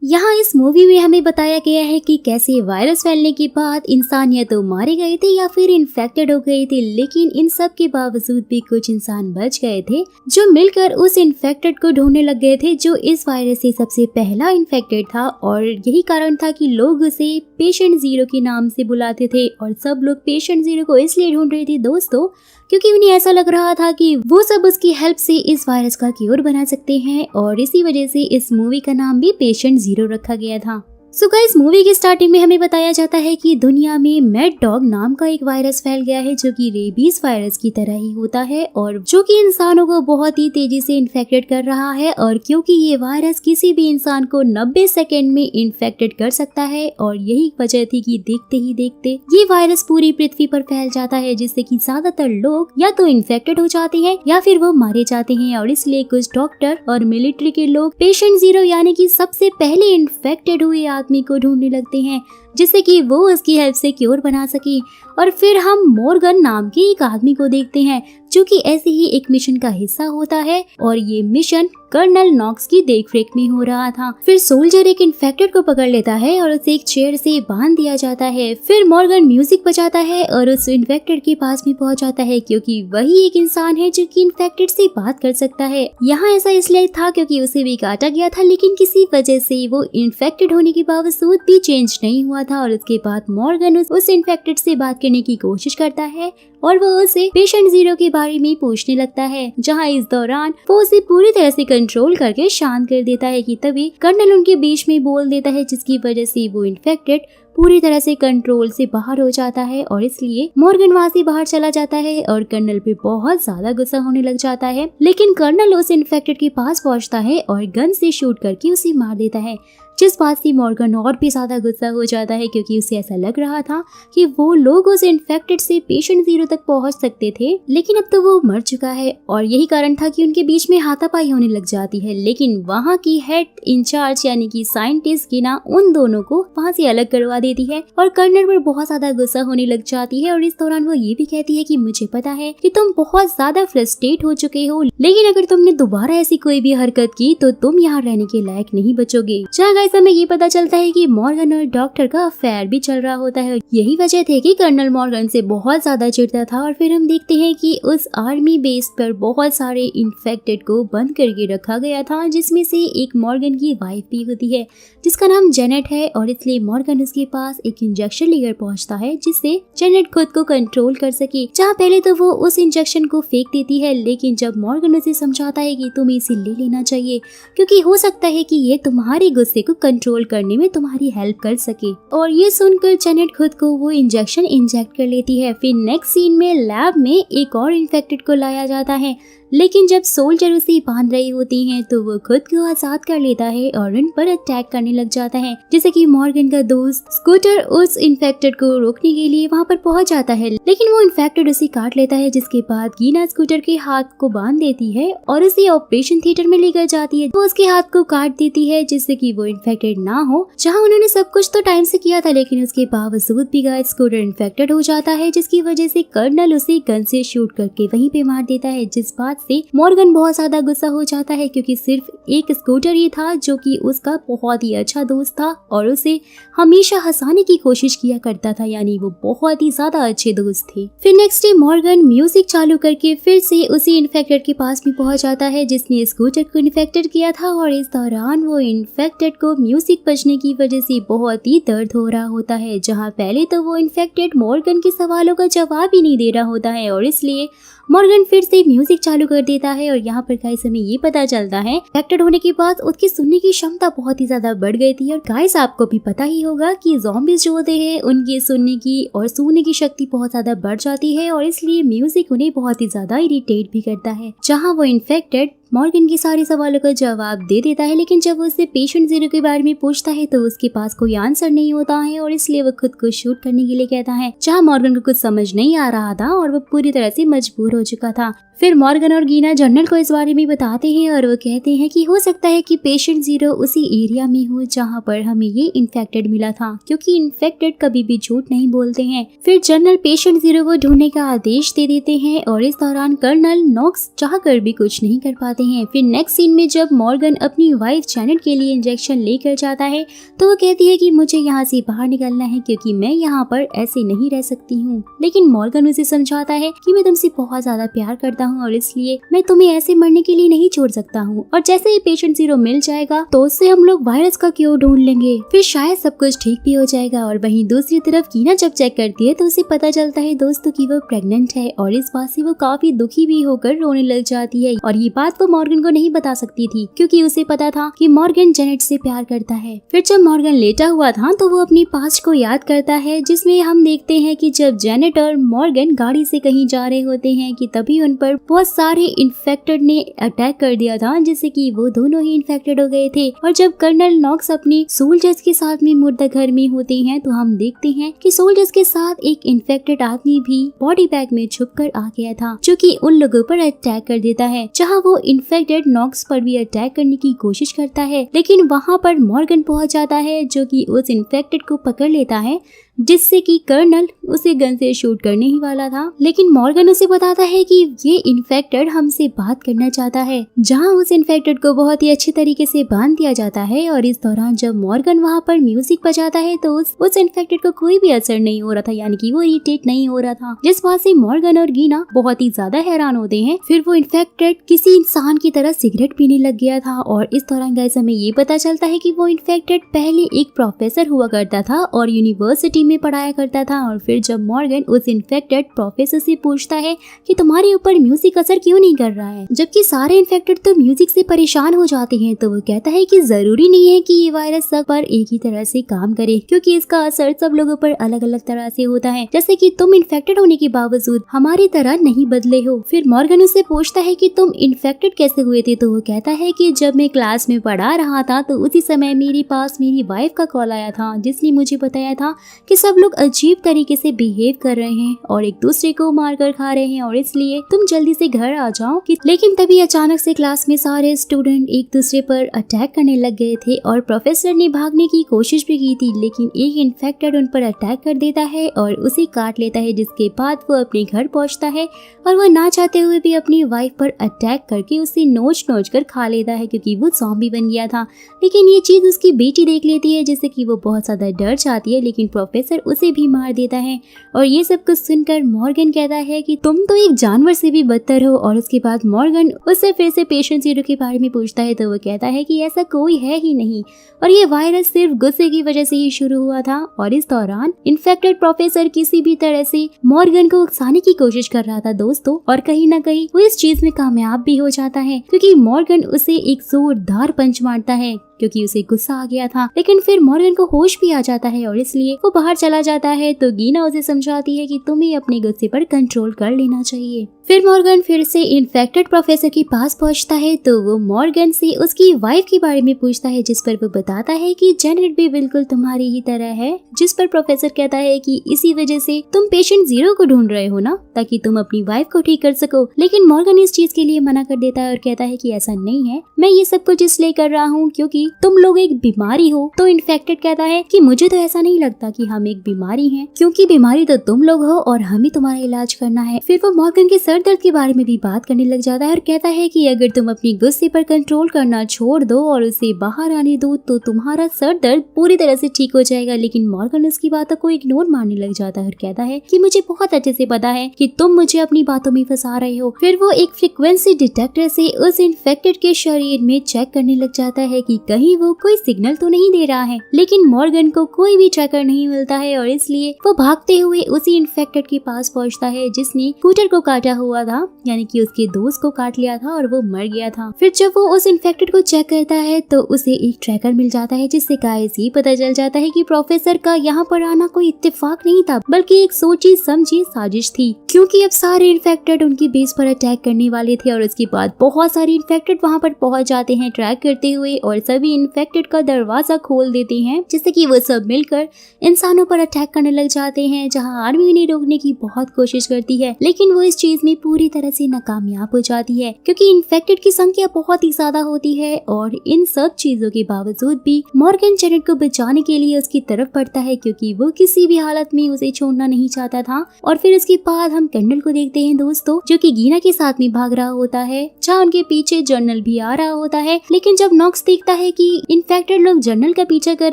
यहाँ इस मूवी में हमें बताया गया है कि कैसे वायरस फैलने के बाद इंसान या तो मारे गए थे या फिर इन्फेक्टेड हो गए थे, लेकिन इन सब के बावजूद भी कुछ इंसान बच गए थे जो मिलकर उस इन्फेक्टेड को ढूंढने लग गए थे जो इस वायरस से सबसे पहला इन्फेक्टेड था। और यही कारण था कि लोग उसे पेशेंट जीरो के नाम से बुलाते थे और सब लोग पेशेंट जीरो को इसलिए ढूंढ रहे थे दोस्तों क्योंकि उन्हें ऐसा लग रहा था कि वो सब उसकी हेल्प से इस वायरस का क्योर बना सकते हैं और इसी वजह से इस मूवी का नाम भी पेशेंट जीरो रखा गया था। सो गाइस, मूवी की स्टार्टिंग में हमें बताया जाता है कि दुनिया में मैड डॉग नाम का एक वायरस फैल गया है जो कि रेबीज वायरस की तरह ही होता है और जो कि इंसानों को बहुत ही तेजी से इन्फेक्टेड कर रहा है। और क्योंकि ये वायरस किसी भी इंसान को 90 सेकेंड में इन्फेक्टेड कर सकता है और यही वजह थी कि देखते ही देखते ये वायरस पूरी पृथ्वी पर फैल जाता है जिससे कि ज्यादातर लोग या तो इन्फेक्टेड हो जाते हैं या फिर वो मारे जाते हैं। और इसलिए कुछ डॉक्टर और मिलिट्री के लोग पेशेंट जीरो यानी कि सबसे पहले इन्फेक्टेड हुए आदमी को ढूंढने लगते हैं जिससे कि वो उसकी हेल्प से क्योर बना सके। और फिर हम मॉर्गन नाम के एक आदमी को देखते हैं जो कि ऐसे ही एक मिशन का हिस्सा होता है और ये मिशन कर्नल नॉक्स की देखरेख में हो रहा था। फिर सोल्जर एक इन्फेक्टेड को पकड़ लेता है और उसे एक चेयर से बांध दिया जाता है। फिर मॉर्गन म्यूजिक बजाता है और उस इन्फेक्टेड के पास भी पहुंच जाता है क्योंकि वही एक इंसान है जो कि इन्फेक्टेड से बात कर सकता है। यहाँ ऐसा इसलिए था क्योंकि उसे भी काटा गया था लेकिन किसी वजह से वो इन्फेक्टेड होने के बावजूद भी चेंज नहीं हुआ था। और उसके बाद मॉर्गन उस इन्फेक्टेड से बात करने की कोशिश करता है और वो उसे पेशेंट जीरो के बारे में पूछने लगता है, जहाँ इस दौरान वो उसे पूरी तरह से कंट्रोल करके शांत कर देता है कि तभी कर्नल उनके बीच में बोल देता है जिसकी वजह से वो इन्फेक्टेड पूरी तरह से कंट्रोल से बाहर हो जाता है। और इसलिए मॉर्गन वहाँ से बाहर चला जाता है और कर्नल पे बहुत ज्यादा गुस्सा होने लग जाता है। लेकिन कर्नल उस इन्फेक्टेड के पास पहुँचता है और गन से शूट करके उसे मार देता है, जिस बात से मॉर्गन और भी ज्यादा गुस्सा हो जाता है क्योंकि उसे ऐसा लग रहा था कि वो लोग उस इन्फेक्टेड से पेशेंट जीरो तक पहुंच सकते थे, लेकिन अब तो वो मर चुका है। और यही कारण था कि उनके बीच में हाथापाई होने लग जाती है। लेकिन वहाँ की हेड इंचार्ज यानी कि साइंटिस्ट गिना उन दोनों को वहाँ से अलग करवा देती है और कर्नल पर बहुत ज्यादा गुस्सा होने लग जाती है। और इस दौरान वो ये भी कहती है कि मुझे पता है कि तुम बहुत ज्यादा फ्रस्ट्रेट हो चुके हो, लेकिन अगर तुमने दोबारा ऐसी कोई भी हरकत की तो तुम यहाँ रहने के लायक नहीं बचोगे। गाइस, हमें ये पता चलता है कि मॉर्गन और डॉक्टर का अफेयर भी चल रहा होता है। यही वजह थी कि कर्नल मॉर्गन से बहुत ज्यादा चिढ़ता था। और फिर हम देखते हैं कि उस आर्मी बेस पर बहुत सारे इन्फेक्टेड को बंद करके रखा गया था, जिसमें से एक मॉर्गन की वाइफ भी होती है जिसका नाम जेनेट है। और इसलिए मॉर्गन उसके पास एक इंजेक्शन लेकर पहुंचता है जिससे जेनेट खुद को कंट्रोल कर सके। जहाँ पहले तो वो उस इंजेक्शन को फेंक देती है, लेकिन जब मॉर्गन उसे समझाता है कि तुम्हें इसे ले लेना चाहिए क्योंकि हो सकता है कि ये तुम्हारे गुस्से को कंट्रोल करने में तुम्हारी हेल्प कर सके, और ये सुनकर जेनेट खुद को वो इंजेक्शन इंजेक्ट कर लेती है। फिर नेक्स्ट सीन में लैब में एक और इन्फेक्टेड को लाया जाता है, लेकिन जब सोल्जर उसे बांध रही होती हैं तो वो खुद को आजाद कर लेता है और उन पर अटैक करने लग जाता है, जैसे कि मॉर्गन का दोस्त स्कूटर उस इन्फेक्टेड को रोकने के लिए वहाँ पर पहुँच जाता है, लेकिन वो इन्फेक्टेड उसे काट लेता है। जिसके बाद गीना स्कूटर के हाथ को बांध देती है और उसे ऑपरेशन थिएटर में लेकर जाती है। वो उसके हाथ को काट देती है जिससे कि वो इन्फेक्टेड ना हो। जहाँ उन्होंने सब कुछ तो टाइम से किया था, लेकिन उसके बावजूद भी गाइस स्कूटर इन्फेक्टेड हो जाता है, जिसकी वजह से कर्नल उसे गन से शूट करके वहीं पे मार देता है। जिस बात से मॉर्गन बहुत ज्यादा गुस्सा हो जाता है क्योंकि सिर्फ एक स्कूटर ही था जो कि उसका बहुत ही अच्छा दोस्त था और उसे हमेशा हंसाने की कोशिश किया करता था, यानी वो बहुत ही ज्यादा अच्छे दोस्त थे। फिर नेक्स्ट डे मॉर्गन म्यूजिक चालू करके फिर से उसी इन्फेक्टेड के पास भी पहुंच जाता है जिसने स्कूटर को इन्फेक्टेड किया था। और इस दौरान वो इन्फेक्टेड को म्यूजिक बजने की वजह से बहुत ही दर्द हो रहा होता है। जहाँ पहले तो वो इन्फेक्टेड मॉर्गन के सवालों का जवाब ही नहीं दे रहा होता है और इसलिए मॉर्गन फिर से म्यूजिक चालू कर देता है। और यहाँ पर गाइस हमें ये पता चलता है इन्फेक्टेड होने के बाद उसकी सुनने की क्षमता बहुत ही ज्यादा बढ़ गई थी। और गाइस आपको भी पता ही होगा कि ज़ॉम्बीज़ जो होते हैं उनकी सुनने की और सूंघने की शक्ति बहुत ज्यादा बढ़ जाती है और इसलिए म्यूजिक उन्हें बहुत ही ज्यादा इरिटेट भी करता है। जहाँ वो इन्फेक्टेड मॉर्गन के सारे सवालों का जवाब दे देता है, लेकिन जब वो उससे पेशेंट जीरो के बारे में पूछता है तो उसके पास कोई आंसर नहीं होता है और इसलिए वो खुद को शूट करने के लिए कहता है। जहाँ मॉर्गन को कुछ समझ नहीं आ रहा था और वो पूरी तरह से मजबूर हो चुका था। फिर मॉर्गन और गीना जनरल को इस बारे में बताते हैं और वो कहते हैं कि हो सकता है कि पेशेंट जीरो उसी एरिया में हो जहाँ पर हमें ये इन्फेक्टेड मिला था, क्योंकि इन्फेक्टेड कभी भी झूठ नहीं बोलते हैं। फिर जनरल पेशेंट जीरो को ढूंढने का आदेश दे देते हैं और इस दौरान कर्नल नॉक्स चाह कर भी कुछ नहीं कर पाते जाते हैं। फिर नेक्स्ट सीन में जब मॉर्गन अपनी वाइफ जैनेट के लिए इंजेक्शन लेकर जाता है तो वो कहती है कि मुझे यहाँ से बाहर निकलना है क्योंकि मैं यहाँ पर ऐसे नहीं रह सकती हूँ। लेकिन मॉर्गन उसे समझाता है कि मैं तुमसे बहुत ज्यादा प्यार करता हूँ और इसलिए मैं तुम्हें ऐसे मरने के लिए नहीं छोड़ सकता हूँ, और जैसे ही पेशेंट 0 मिल जाएगा तो उससे हम लोग वायरस का क्योर ढूंढ लेंगे, फिर शायद सब कुछ ठीक भी हो जाएगा। और वहीं दूसरी तरफ कीना जब चेक करती है तो उसे पता चलता है दोस्तों कि वो प्रेग्नेंट है, और इस बात से वो काफी दुखी भी होकर रोने लग जाती है। और ये बात वो मॉर्गन को नहीं बता सकती थी क्योंकि उसे पता था कि मॉर्गन जेनेट से प्यार करता है। फिर जब मॉर्गन लेटा हुआ था तो वो अपनी पास्ट को याद करता है, जिसमें हम देखते हैं कि जब जेनेट और मॉर्गन गाड़ी से कहीं जा रहे होते हैं कि तभी उन पर बहुत सारे इन्फेक्टेड ने अटैक कर दिया था, जिससे कि वो दोनों ही इन्फेक्टेड हो गए थे। और जब कर्नल नॉक्स अपनी सोल्जर्स के साथ में मुर्दा घर में होते हैं तो हम देखते हैं कि सोल्जर्स के साथ एक इन्फेक्टेड आदमी भी बॉडी बैग में छुपकर आ गया था, जो कि उन लोगों पर अटैक कर देता है। जहां वो इन्फेक्टेड नॉक्स पर भी अटैक करने की कोशिश करता है, लेकिन वहां पर मॉर्गन पहुंच जाता है जो कि उस इन्फेक्टेड को पकड़ लेता है, जिससे कि कर्नल उसे गन से शूट करने ही वाला था। लेकिन मॉर्गन उसे बताता है कि ये इन्फेक्टेड हमसे बात करना चाहता है, जहां उस इन्फेक्टेड को बहुत ही अच्छे तरीके से बांध दिया जाता है। और इस दौरान जब मॉर्गन वहां पर म्यूजिक बजाता है तो उस इन्फेक्टेड को कोई भी असर नहीं हो रहा था, यानी कि वो इरिटेट नहीं हो रहा था, जिस बात से मॉर्गन और गीना बहुत ही ज्यादा हैरान होते हैं। फिर वो इन्फेक्टेड किसी इंसान की तरह सिगरेट पीने लग गया था, और इस दौरान गाइस हमें ये पता चलता है कि वो इन्फेक्टेड पहले एक प्रोफेसर हुआ करता था और यूनिवर्सिटी में पढ़ाया करता था। और फिर जब मॉर्गन उस इन्फेक्टेड प्रोफेसर से पूछता है कि तुम्हारे ऊपर म्यूजिक असर क्यों नहीं कर रहा है, जबकि सारे इन्फेक्टेड तो म्यूजिक से परेशान हो जाते हैं, तो वो कहता है कि जरूरी नहीं है कि ये वायरस सब पर एक ही तरह से काम करे, क्योंकि इसका असर सब लोगों पर अलग अलग तरह से होता है, जैसे कि तुम इन्फेक्टेड होने के बावजूद हमारी तरह नहीं बदले हो। फिर मॉर्गन उससे पूछता है कि तुम इन्फेक्टेड कैसे हुए थे, तो वो कहता है कि जब मैं क्लास में पढ़ा रहा था तो उसी समय मेरे पास मेरी वाइफ का कॉल आया था, जिसने मुझे बताया था कि सब लोग अजीब तरीके से बिहेव कर रहे हैं और एक दूसरे को मारकर खा रहे हैं, और इसलिए तुम जल्दी से घर आ जाओ। लेकिन तभी अचानक से क्लास में सारे स्टूडेंट एक दूसरे पर अटैक करने लग गए थे और प्रोफेसर ने भागने की कोशिश भी की थी, लेकिन एक इन्फेक्टेड उन पर अटैक कर देता है और उसे काट लेता है, जिसके बाद वो अपने घर पहुंचता है और वो ना चाहते हुए भी अपनी वाइफ पर अटैक करके उसे नोच कर खा लेता है, क्योंकि वो ज़ॉम्बी बन गया था। लेकिन ये चीज उसकी बेटी देख लेती है, जिससे कि वो बहुत ज्यादा डर जाती है, लेकिन प्रोफेसर उसे भी मार देता है। और ये सब कुछ सुनकर मॉर्गन कहता है कि तुम तो एक जानवर से भी बदतर हो। और उसके बाद मॉर्गन उससे फिर से पेशेंट 0 के बारे में पूछता है, तो वो कहता है कि ऐसा कोई है ही नहीं और ये वायरस सिर्फ गुस्से की वजह से ही शुरू हुआ था। और इस दौरान इन्फेक्टेड प्रोफेसर किसी भी तरह से मॉर्गन को उकसाने की कोशिश कर रहा था दोस्तों, और कहीं ना कहीं वो इस चीज में कामयाब भी हो जाता है, क्योंकि मॉर्गन उसे एक जोरदार पंच मारता है क्योंकि उसे गुस्सा आ गया था। लेकिन फिर मॉर्गन को होश भी आ जाता है और इसलिए वो बाहर चला जाता है। तो गीना उसे समझाती है कि तुम्हें अपने गुस्से पर कंट्रोल कर लेना चाहिए। फिर मॉर्गन फिर से इन्फेक्टेड प्रोफेसर के पास पहुंचता है, तो वो मॉर्गन से उसकी वाइफ के बारे में पूछता है, जिस पर वो बताता है कि जेनेट भी बिल्कुल तुम्हारी ही तरह है। जिस पर प्रोफेसर कहता है कि इसी वजह से तुम पेशेंट 0 को ढूंढ रहे हो ना, ताकि तुम अपनी वाइफ को ठीक कर सको। लेकिन मॉर्गन इस चीज के लिए मना कर देता है और कहता है कि ऐसा नहीं है, मैं ये सब कुछ इसलिए कर रहा हूँ क्योंकि तुम लोग एक बीमारी हो। तो इन्फेक्टेड कहता है कि मुझे तो ऐसा नहीं लगता कि हम एक बीमारी हैं, क्योंकि बीमारी तो तुम लोग हो और हमें तुम्हारा इलाज करना है। फिर वो मॉर्गन के सर दर्द के बारे में भी बात करने लग जाता है और कहता है कि अगर तुम अपनी गुस्से पर कंट्रोल करना छोड़ दो और उसे बाहर आने दो तो तुम्हारा सर दर्द पूरी तरह से ठीक हो जाएगा। लेकिन मॉर्गन उसकी बातों को इग्नोर मारने लग जाता है और कहता है कि मुझे बहुत अच्छे से पता है कि तुम मुझे अपनी बातों में फंसा रहे हो। फिर वो एक फ्रीक्वेंसी डिटेक्टर से उस इन्फेक्टेड के शरीर में चेक करने लग जाता है कि कहीं वो कोई सिग्नल तो नहीं दे रहा है। लेकिन मॉर्गन को कोई भी ट्रैकर नहीं मिलता है और इसलिए वो भागते हुए उसी इन्फेक्टेड के पास पहुंचता है जिसने कूटर को काटा हुआ था, यानी कि उसके दोस्त को काट लिया था और वो मर गया था। फिर जब वो उस इन्फेक्टेड को चेक करता है तो उसे एक ट्रैकर मिल जाता है, जिससे गाइस ये पता चल जाता है कि प्रोफेसर का यहाँ पर आना कोई इत्तेफाक नहीं था, बल्कि एक सोची समझी साजिश थी, क्योंकि अब सारे इन्फेक्टेड उनकी बेस पर अटैक करने वाले थे। और उसके बाद बहुत सारे इन्फेक्टेड वहाँ पर पहुंच जाते हैं ट्रैक करते हुए और सभी सभी इन्फेक्टेड का दरवाजा खोल देते हैं, जिससे कि वो सब मिलकर इंसानों पर अटैक करने लग जाते हैं। जहां आर्मी उन्हें रोकने की बहुत कोशिश करती है, लेकिन वो इस चीज में पूरी तरह से नाकामयाब हो जाती है, क्योंकि इन्फेक्टेड की संख्या बहुत ही ज्यादा होती है। और इन सब चीजों के बावजूद भी मॉर्गन जेनेट को बचाने के लिए उसकी तरफ पड़ता है, क्योंकि वो किसी भी हालत में उसे छोड़ना नहीं चाहता था। और फिर उसके बाद हम कैंडल को देखते हैं दोस्तों, जो कि गीना के साथ में भाग रहा होता है, जहाँ उनके पीछे जर्नल भी आ रहा होता है। लेकिन जब नॉक्स देखता है कि इन्फेक्टेड लोग जर्नल का पीछा कर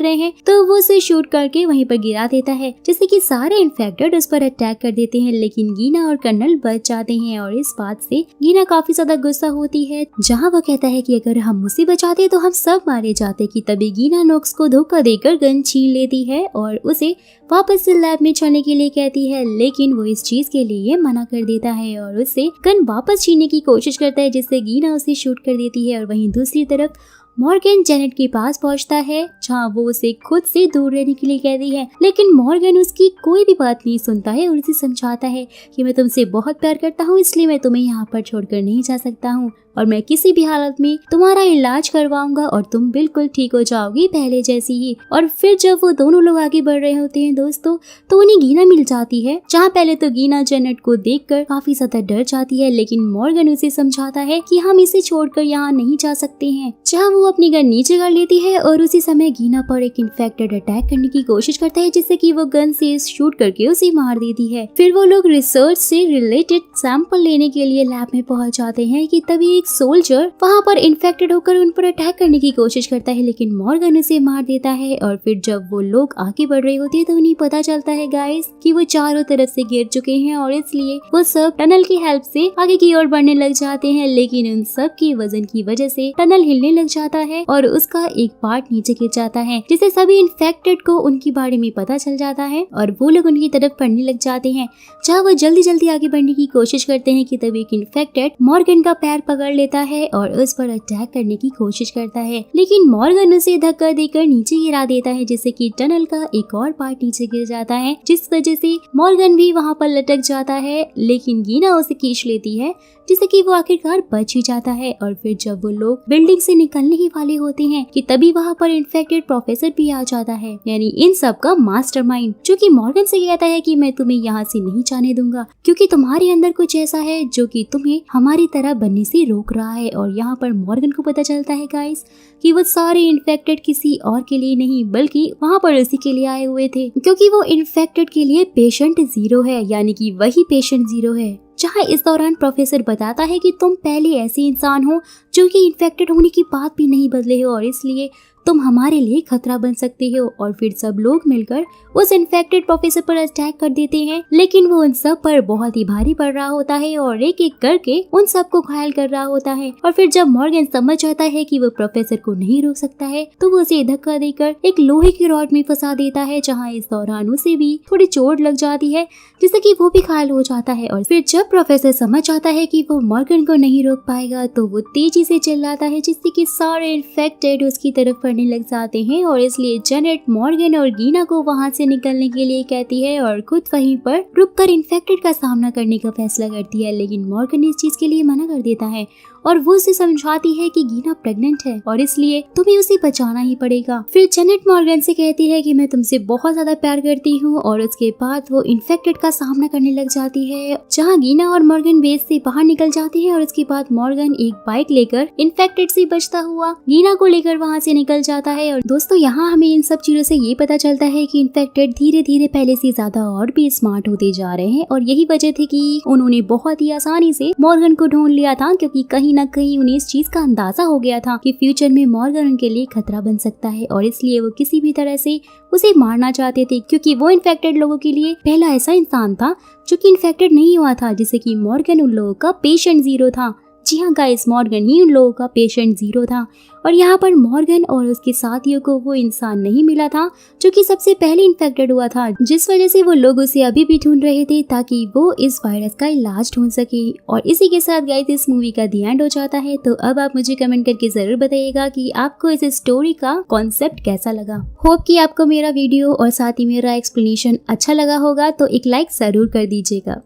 रहे हैं, तो वो उसे शूट करके वहीं पर गिरा देता है, जिससे कि सारे इन्फेक्टेड उस पर अटैक कर देते हैं। लेकिन गीना और कर्नल बच जाते हैं और इस बात से गीना काफी ज्यादा गुस्सा होती है, जहाँ वो कहता है कि अगर हम उसे बचाते तो हम सब मारे जाते। कि तभी गीना नॉक्स को धोखा देकर गन छीन लेती है और उसे वापस से लैब में चलने के लिए कहती है, लेकिन वो इस चीज के लिए मना कर देता है और उससे गन वापस छीनने की कोशिश करता है, जिससे गीना उसे शूट कर देती है। और वहीं दूसरी तरफ मॉर्गन जेनेट के पास पहुंचता है, जहां वो उसे खुद से दूर रहने के लिए कहती है, लेकिन मॉर्गन उसकी कोई भी बात नहीं सुनता है और उसे समझाता है कि मैं तुमसे बहुत प्यार करता हूँ, इसलिए मैं तुम्हें यहाँ पर छोड़कर नहीं जा सकता हूँ और मैं किसी भी हालत में तुम्हारा इलाज करवाऊंगा और तुम बिल्कुल ठीक हो जाओगी पहले जैसी ही। और फिर जब वो दोनों लोग आगे बढ़ रहे होते हैं दोस्तों, तो उन्हें गीना मिल जाती है, जहाँ पहले तो गीना जेनेट को देखकर काफी ज्यादा डर जाती है, लेकिन मॉर्गन उसे समझाता है कि हम इसे छोड़कर यहाँ नहीं जा सकते हैं, जहाँ वो अपनी गन नीचे कर लेती है। और उसी समय गीना पर एक इन्फेक्टेड अटैक करने की कोशिश करता है, जिससे कि वो गन से शूट करके उसे मार देती है। फिर वो लोग रिसर्च से रिलेटेड सैंपल लेने के लिए लैब में पहुंच जाते हैं कि तभी एक सोल्जर वहां पर इन्फेक्टेड होकर उन पर अटैक करने की कोशिश करता है, लेकिन मॉर्गन उसे मार देता है। और फिर जब वो लोग आगे बढ़ रहे होते हैं तो उन्हें पता चलता है गाइस कि वो चारों तरफ से घिर चुके हैं और इसलिए वो सब टनल की हेल्प से आगे की ओर बढ़ने लग जाते हैं। लेकिन उन सब की वजन की वजह से टनल हिलने लग जाता है और उसका एक पार्ट नीचे गिर जाता है, जिससे सभी इन्फेक्टेड को उनके बारे में पता चल जाता है और वो लोग उनकी तरफ बढ़ने लग जाते हैं, जहाँ वो जल्दी जल्दी आगे बढ़ने की कोशिश करते हैं कि तभी एक इन्फेक्टेड मॉर्गन का पैर पकड़ लेता है और उस पर अटैक करने की कोशिश करता है, लेकिन मॉर्गन उसे धक्का देकर नीचे गिरा देता है, जिससे कि टनल का एक और पार्ट नीचे गिर जाता है, जिस वजह से मॉर्गन भी वहाँ पर लटक जाता है। लेकिन गीना उसे खींच लेती है, जिससे कि वो आखिरकार बच ही जाता है। और फिर जब वो लोग बिल्डिंग से निकलने ही वाले होते हैं कि तभी वहाँ पर इन्फेक्टेड प्रोफेसर भी आ जाता है, यानी इन सब का मास्टरमाइंड, जो कि मॉर्गन से कहता है कि मैं तुम्हें यहाँ से नहीं जाने दूंगा, क्योंकि तुम्हारे अंदर कुछ ऐसा है जो कि तुम्हें हमारी तरह बनने से रोक रहा है। और यहाँ पर मॉर्गन को पता चलता है गाइस कि वो सारे इन्फेक्टेड किसी और के लिए नहीं बल्कि वहाँ पर उसी के लिए आए हुए थे, क्योंकि वो इन्फेक्टेड के लिए पेशेंट जीरो है, यानी कि वही पेशेंट जीरो है। जहाँ इस दौरान प्रोफेसर बताता है कि तुम पहले ऐसे इंसान हो जो कि इन्फेक्टेड होने की बात भी नहीं बदले हो और इसलिए तुम हमारे लिए खतरा बन सकते हो। और फिर सब लोग मिलकर उस इन्फेक्टेड प्रोफेसर पर अटैक कर देते हैं, लेकिन वो उन सब पर बहुत ही भारी पड़ रहा होता है और एक एक करके उन सबको घायल कर रहा होता है। और फिर जब मॉर्गन समझ जाता है कि वो प्रोफेसर को नहीं रोक सकता है, तो वो उसे धक्का देकर एक लोहे की रॉड में फंसा देता है, जहाँ इस दौरान उसे भी थोड़ी चोट लग जाती है, जिससे कि वो भी घायल हो जाता है। और फिर जब प्रोफेसर समझ जाता है कि वो मॉर्गन को नहीं रोक पाएगा, तो वो तेजी से चिल्लाता है, जिससे कि सारे इन्फेक्टेड उसकी तरफ बढ़ने लग जाते हैं। और इसलिए जेनेट मॉर्गन और गीना को वहाँ से निकलने के लिए कहती है और खुद वहीं पर रुककर इन्फेक्टेड का सामना करने का फैसला करती है, लेकिन मॉर्गन इस चीज के लिए मना कर देता है और वो उसे समझाती है कि गीना प्रेग्नेंट है और इसलिए तुम्हें उसे बचाना ही पड़ेगा। फिर जेनेट मॉर्गन से कहती है कि मैं तुमसे बहुत ज्यादा प्यार करती हूँ और उसके बाद वो इन्फेक्टेड का सामना करने लग जाती है, जहाँ गीना और मॉर्गन बेस से बाहर निकल जाते हैं और उसके बाद मॉर्गन एक बाइक लेकर इन्फेक्टेड से बचता हुआ गीना को लेकर वहाँ से निकल जाता है। और दोस्तों यहाँ हमें इन सब चीजों से ये पता चलता है कि इन्फेक्टेड धीरे धीरे पहले से ज्यादा और भी स्मार्ट होते जा रहे हैं और यही वजह थी कि उन्होंने बहुत ही आसानी से मॉर्गन को ढूंढ लिया था, क्योंकि कहीं न कहीं उन्हें इस चीज का अंदाजा हो गया था कि फ्यूचर में मॉर्गन उनके लिए खतरा बन सकता है और इसलिए वो किसी भी तरह से उसे मारना चाहते थे, क्योंकि वो इन्फेक्टेड लोगों के लिए पहला ऐसा इंसान था जो कि इन्फेक्टेड नहीं हुआ था, जिससे कि मॉर्गन उन लोगों का पेशेंट जीरो था। जी हाँ गाइस, मॉर्गन ही उन लोगों का पेशेंट जीरो था और यहाँ पर मॉर्गन और उसके साथियों को वो इंसान नहीं मिला था जो कि सबसे पहले इन्फेक्टेड हुआ था, जिस वजह से वो लोग उसे अभी भी ढूंढ रहे थे ताकि वो इस वायरस का इलाज ढूंढ सके। और इसी के साथ गाइस इस मूवी का दी एंड हो जाता है। तो अब आप मुझे कमेंट करके जरूर बताइएगा कि आपको इस स्टोरी का कॉन्सेप्ट कैसा लगा। होप कि आपको मेरा वीडियो और साथ ही मेरा एक्सप्लेनेशन अच्छा लगा होगा, तो एक लाइक जरूर कर दीजिएगा।